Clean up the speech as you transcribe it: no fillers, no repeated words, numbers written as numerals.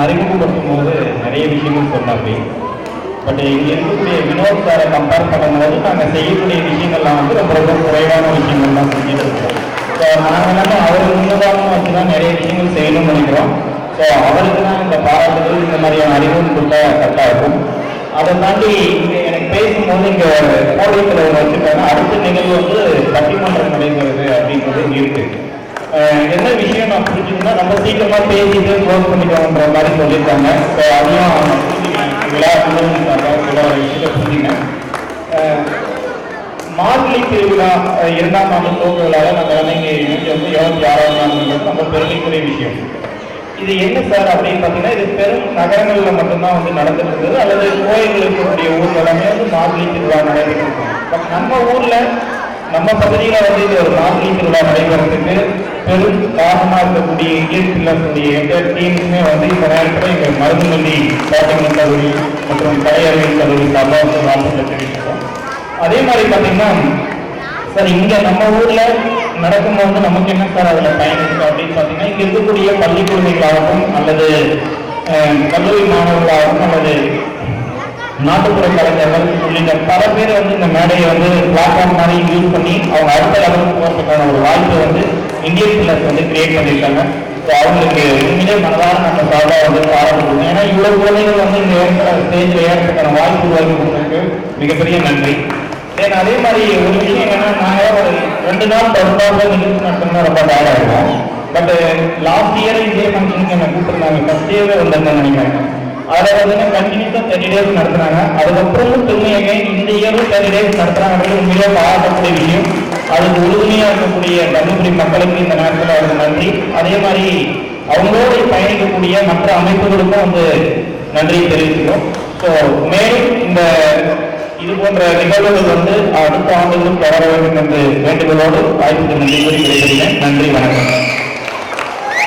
அறிமுகப்படுத்தும் போது நிறைய விஷயங்கள் சொன்னாப்படி. பட் இங்கே இருக்கக்கூடிய வினோத் சாரை கம்பேர் பண்ணும்போது நாங்கள் செய்யக்கூடிய விஷயங்கள்லாம் வந்து ரொம்ப ரொம்ப குறைவான விஷயங்கள்லாம் செஞ்சுட்டு இருக்கோம். ஸோ நாங்கள் எல்லாமே அவர் முன்னுதாரணம் வச்சு தான் நிறைய விஷயங்கள் செய்யணும்னு நினைக்கிறோம். ஸோ அவருக்கு தான் இந்த பாராட்டுகள் இந்த மாதிரியான அறிவும் கொடுத்தா கரெக்டாக இருக்கும். அதை தாண்டி இங்கே எனக்கு பேசும்போது இங்கே கோடைத்தில் ஒன்று வச்சுருக்காங்க. அடுத்த நிகழ்வு வந்து பட்டிமன்றம் நடைபெறுது அப்படின்றது இருக்கு. என்ன விஷயம் நான் புரிஞ்சுக்கணும்னா நம்ம சீக்கிரமாக பேசிட்டு க்ளோஸ் பண்ணிக்கோன்ற மாதிரி சொல்லியிருக்காங்க. ஸோ அதையும் விழா சில விஷயத்தை புரிஞ்சுங்க. மார்கழி திருவிழா 2ஆம் ஆண்டு துவக்க விழாவில் நம்ம வந்து இங்கே இணைஞ்சு வந்து 26ஆம் ஆண்டுங்கிறது நம்ம பெருமைக்குரிய விஷயம். இது என்ன சார் அப்படின்னு பார்த்தீங்கன்னா, இது பெரும் நகரங்களில் மட்டும்தான் வந்து நடந்துட்டு இருந்தது, அல்லது கோயில்கள் இருக்கக்கூடிய ஊர்கள் எல்லாமே வந்து மார்கழி திருவிழா நடைபெற்று இருக்கும். பட் நம்ம ஊரில் நம்ம பகுதியில் வந்து இது ஒரு மார்கழி திருவிழா நடைபெறதுக்கு பெரும் காரணமாக இருக்கக்கூடிய இந்தியன் பில்லர்ஸுடைய எந்த டீமுமே வந்து இந்த நேரத்தில் எங்கள் மருந்துமல்லி பாட்டிமன் கல்லூரி மற்றும் கலை அறிவியல் கல்லூரி சார்பாக வந்து வாழ்த்துக்களை தெரிவிச்சிருக்கோம். அதே மாதிரி பார்த்தீங்கன்னா சார் இங்கே நம்ம ஊரில் நடக்கும்போது நமக்கு என்ன சார் அதில் பயன் இருக்குது அப்படின்னு பார்த்தீங்கன்னா, இங்கே இருக்கக்கூடிய பள்ளி குழந்தைகளாகட்டும் அல்லது கல்லூரி மாணவர்களாகட்டும் அல்லது நாட்டுப்புற கலைஞர்கள் உள்ளிட்ட பல பேர் வந்து இந்த மேடையை வந்து பிளாட்ஃபார்ம் மாதிரி யூஸ் பண்ணி அவங்க அடுத்த லெவலுக்கு போகிறதுக்கான ஒரு வாய்ப்பை வந்து இந்தியன் பில்லர்ஸ் வந்து கிரியேட் பண்ணியிருக்காங்க. ஸோ அவங்களுக்கு உண்மையிலே மனதார நம்ம சார்பாக வந்து பாராட்டுறோம். ஏன்னா இவ்வளோ குழந்தைகள் வந்து இந்த ஸ்டேஜில் ஏறதுக்கான வாய்ப்பு உருவாக்கி கொடுத்ததுக்கு மிகப்பெரிய நன்றி. ஏன்னா அதே மாதிரி ஒரு விஷயம் என்னன்னா, நாங்கள் ஒரு 2 நாள் தொடர்பாக நிகழ்ச்சி நடத்தணும்னா ரொம்ப டயர்டாக இருக்கும். பட் லாஸ்ட் இயர் இதே ஃபங்க்ஷனுக்கு என்ன கூப்பிட்டுருந்தாங்க. ஃபர்ஸ்ட் இயரே வந்திருந்தேன்னு நினைக்கிறேன். அதில் பார்த்தீங்கன்னா கண்டினியூஸாக 30 days நடத்துனாங்க. அதுக்கப்புறமும் திரும்பியங்க இந்த இயரும் 30 days நடத்துகிறாங்க. உண்மையிலே பாராட்டக்கூடிய விஷயம். அதுக்கு உறுதுணையாக இருக்கக்கூடிய தருமபுரி மக்களுக்கு இந்த நேரத்தில் அவருக்கு நன்றி. அதே மாதிரி அவங்களோடு பயணிக்கக்கூடிய மற்ற அமைப்புகளுக்கும் வந்து நன்றி தெரிவிக்கிறோம். ஸோ மேலும் இந்த இது போன்ற நிகழ்வுகள் வந்து அடுத்த ஆண்டுகளும் தொடர வேண்டும் என்று வேண்டுகோளோடு வாய்ப்புக்கு நன்றி கூறி விடைபெறுகிறேன். நன்றி, வணக்கம்.